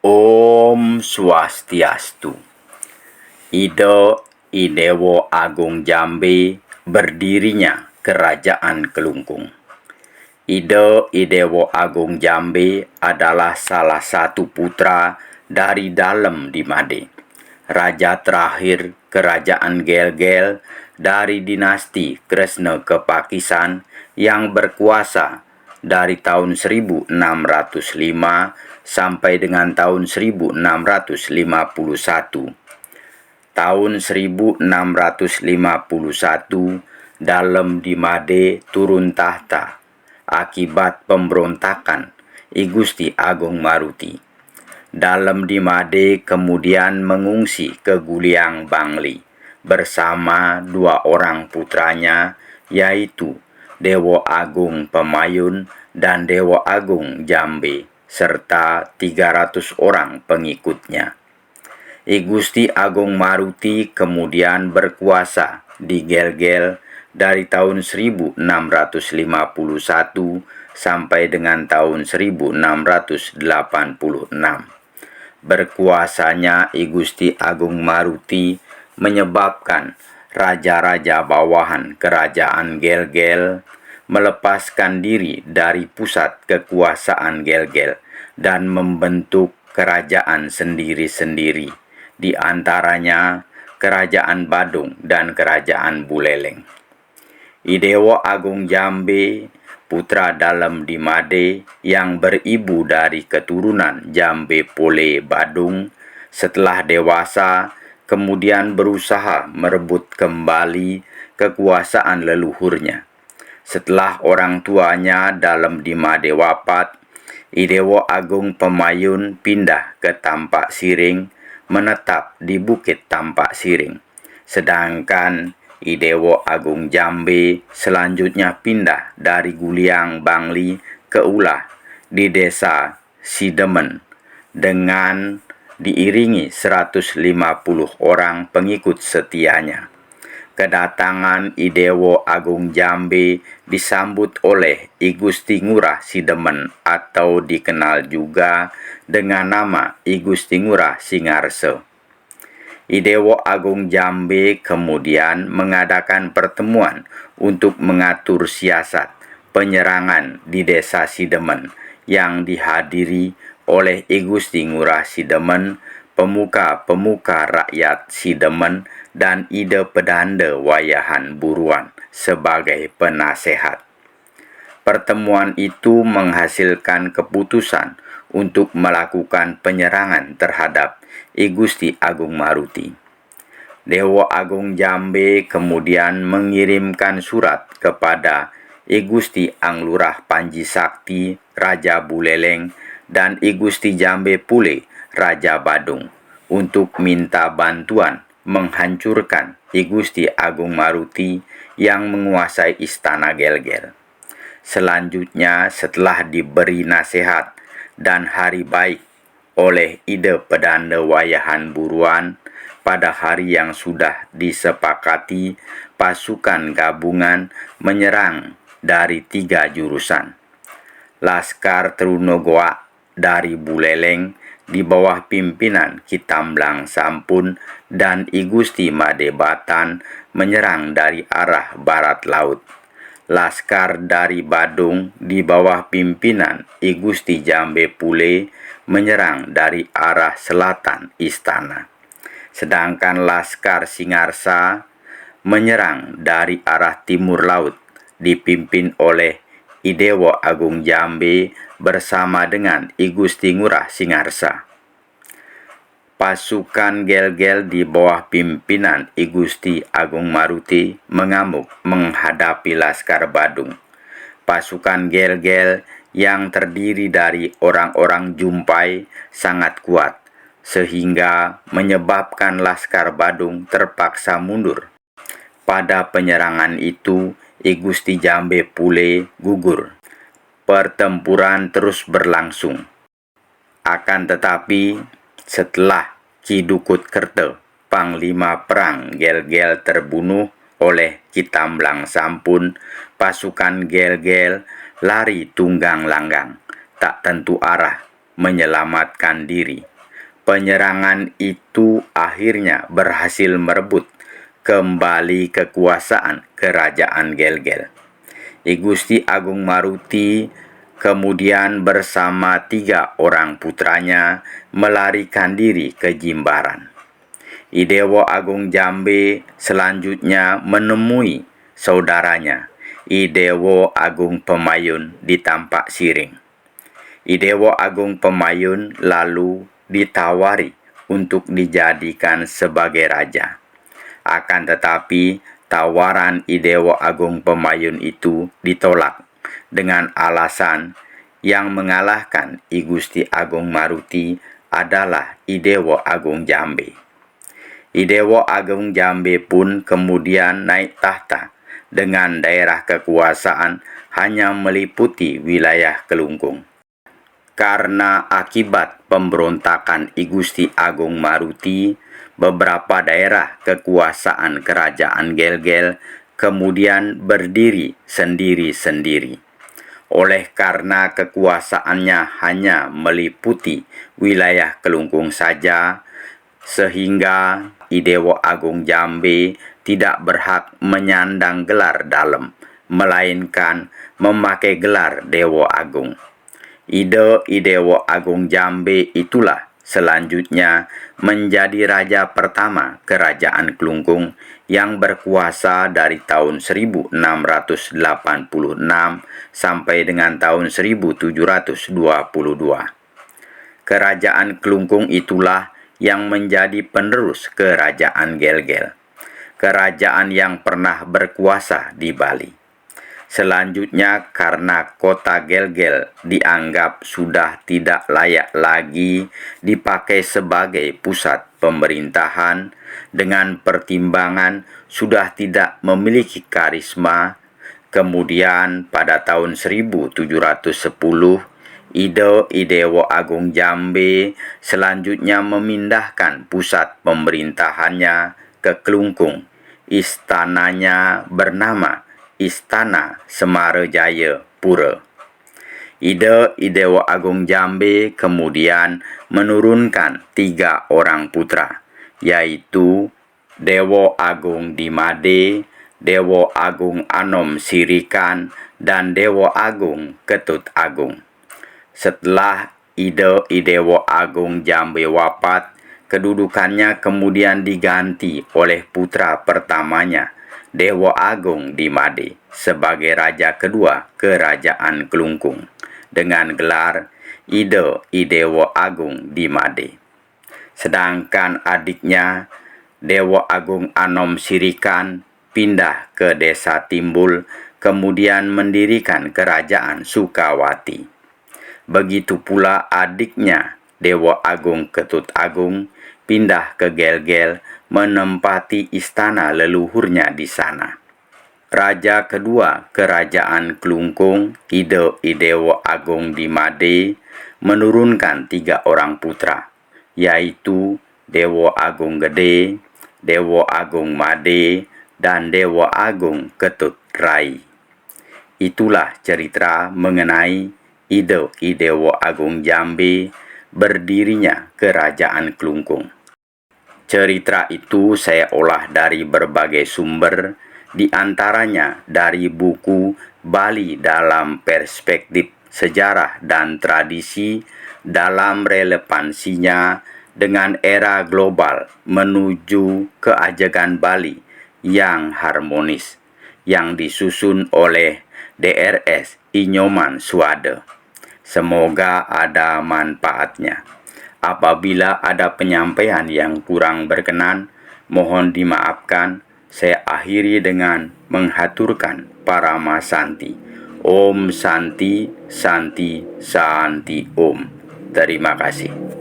Om Swastiastu. Ida Idewo Agung Jambe berdirinya Kerajaan Kelungkung. Ida Idewo Agung Jambe adalah salah satu putra dari Dalem di Made, raja terakhir Kerajaan Gel-Gel dari dinasti Kresna Kepakisan yang berkuasa dari tahun 1605 sampai dengan tahun 1651. Tahun 1651, Dalem di Made turun tahta akibat pemberontakan I Gusti Agung Maruti. Dalem di Made kemudian mengungsi ke Guliang Bangli bersama dua orang putranya, yaitu Dewa Agung Pemayun dan Dewa Agung Jambe, serta 300 orang pengikutnya. I Gusti Agung Maruti kemudian berkuasa di Gel-Gel dari tahun 1651 sampai dengan tahun 1686. Berkuasanya I Gusti Agung Maruti menyebabkan raja-raja bawahan Kerajaan Gel-Gel melepaskan diri dari pusat kekuasaan Gel-Gel dan membentuk kerajaan sendiri-sendiri, di antaranya Kerajaan Badung dan Kerajaan Buleleng. Idewo Agung Jambe, putra Dalem di Made yang beribu dari keturunan Jambe Pole Badung, setelah dewasa kemudian berusaha merebut kembali kekuasaan leluhurnya. Setelah orang tuanya Dalem di Made wafat, Idewo Agung Pemayun pindah ke Tampak Siring, menetap di Bukit Tampak Siring. Sedangkan Idewo Agung Jambe selanjutnya pindah dari Guliang Bangli ke Ulah di desa Sidemen dengan diiringi 150 orang pengikut setianya. Kedatangan Idewo Agung Jambe disambut oleh I Gusti Ngurah Sidemen atau dikenal juga dengan nama I Gusti Ngurah Singarse. Idewo Agung Jambe kemudian mengadakan pertemuan untuk mengatur siasat penyerangan di desa Sidemen yang dihadiri oleh I Gusti Ngurah Sidemen, pemuka-pemuka rakyat Sidemen, dan Ide Pedanda Wayahan Buruan sebagai penasehat. Pertemuan itu menghasilkan keputusan untuk melakukan penyerangan terhadap I Gusti Agung Maruti. Dewa Agung Jambe kemudian mengirimkan surat kepada I Gusti Anglurah Panji Sakti, Raja Buleleng, dan I Gusti Jambe Pule, Raja Badung, untuk minta bantuan menghancurkan I Gusti Agung Maruti yang menguasai istana Gel-Gel. Selanjutnya, setelah diberi nasihat dan hari baik oleh Ide Pedanda Wayahan Buruan, pada hari yang sudah disepakati, pasukan gabungan menyerang dari 3 jurusan. Laskar Trunogoa dari Buleleng di bawah pimpinan Kitamblang Sampun dan I Gusti Made Batan menyerang dari arah barat laut. Laskar dari Badung di bawah pimpinan I Gusti Jambe Pule menyerang dari arah selatan istana. Sedangkan Laskar Singarsa menyerang dari arah timur laut dipimpin oleh Idewo Agung Jambe bersama dengan I Gusti Ngurah Singarsa. Pasukan Gel-Gel di bawah pimpinan I Gusti Agung Maruti mengamuk menghadapi Laskar Badung. Pasukan Gel-Gel yang terdiri dari orang-orang Jumpai sangat kuat, sehingga menyebabkan Laskar Badung terpaksa mundur. Pada penyerangan itu, I Gusti Jambe Pule gugur. Pertempuran terus berlangsung. Akan tetapi, setelah Ki Dukut Kerte, Panglima Perang Gel-Gel, terbunuh oleh Kitamblang Sampun, pasukan Gel-Gel lari tunggang langgang, tak tentu arah, menyelamatkan diri Penyerangan itu akhirnya berhasil merebut kembali kekuasaan kerajaan Gelgel. I Gusti Agung Maruti kemudian bersama 3 orang putranya melarikan diri ke Jimbaran. I Dewa Agung Jambe selanjutnya menemui saudaranya, I Dewa Agung Pemayun di Tampak Siring. I Dewa Agung Pemayun lalu ditawari untuk dijadikan sebagai raja. Akan tetapi tawaran I Dewa Agung Pemayun itu ditolak dengan alasan yang mengalahkan I Gusti Agung Maruti adalah I Dewa Agung Jambe. I Dewa Agung Jambe pun kemudian naik tahta dengan daerah kekuasaan hanya meliputi wilayah Kelungkung. Karena akibat pemberontakan I Gusti Agung Maruti, beberapa daerah kekuasaan kerajaan Gelgel kemudian berdiri sendiri-sendiri. Oleh karena kekuasaannya hanya meliputi wilayah Kelungkung saja, sehingga I Dewa Agung Jambe tidak berhak menyandang gelar dalem, melainkan memakai gelar Dewa Agung. I Dewa Agung Jambe itulah selanjutnya menjadi raja pertama kerajaan Kelungkung yang berkuasa dari tahun 1686 sampai dengan tahun 1722. Kerajaan Kelungkung itulah yang menjadi penerus kerajaan Gelgel, kerajaan yang pernah berkuasa di Bali. Selanjutnya, karena kota Gelgel dianggap sudah tidak layak lagi dipakai sebagai pusat pemerintahan, dengan pertimbangan sudah tidak memiliki karisma, kemudian pada tahun 1710, I Dewa Agung Jambe selanjutnya memindahkan pusat pemerintahannya ke Kelungkung. Istananya bernama Istana Semarajaya Pura. I Dewa Agung Jambe kemudian menurunkan 3 orang putra, yaitu Dewa Agung Dimade, Dewa Agung Anom Sirikan, dan Dewa Agung Ketut Agung. Setelah I Dewa Agung Jambe wafat, kedudukannya kemudian diganti oleh putra pertamanya, Dewa Agung Dimade, sebagai raja kedua kerajaan Kelungkung dengan gelar I Dewa Agung Dimade. Sedangkan adiknya Dewa Agung Anom Sirikan pindah ke desa Timbul, kemudian mendirikan kerajaan Sukawati. Begitu pula adiknya Dewa Agung Ketut Agung pindah ke Gelgel, menempati istana leluhurnya di sana. Raja kedua kerajaan Kelungkung, I Dewa Agung Dimade, menurunkan 3 orang putra, yaitu Dewa Agung Gede, Dewa Agung Made, dan Dewa Agung Ketut Rai. Itulah cerita mengenai I Dewa Agung Jambe berdirinya kerajaan Kelungkung. Cerita itu saya olah dari berbagai sumber, di antaranya dari buku Bali dalam Perspektif Sejarah dan Tradisi dalam relevansinya dengan era global menuju keajegan Bali yang harmonis, yang disusun oleh DRS Inyoman Suade. Semoga ada manfaatnya. Apabila ada penyampaian yang kurang berkenan, mohon dimaafkan. Saya akhiri dengan menghaturkan Parama Santi. Om Santi, Santi, Santi Om. Terima kasih.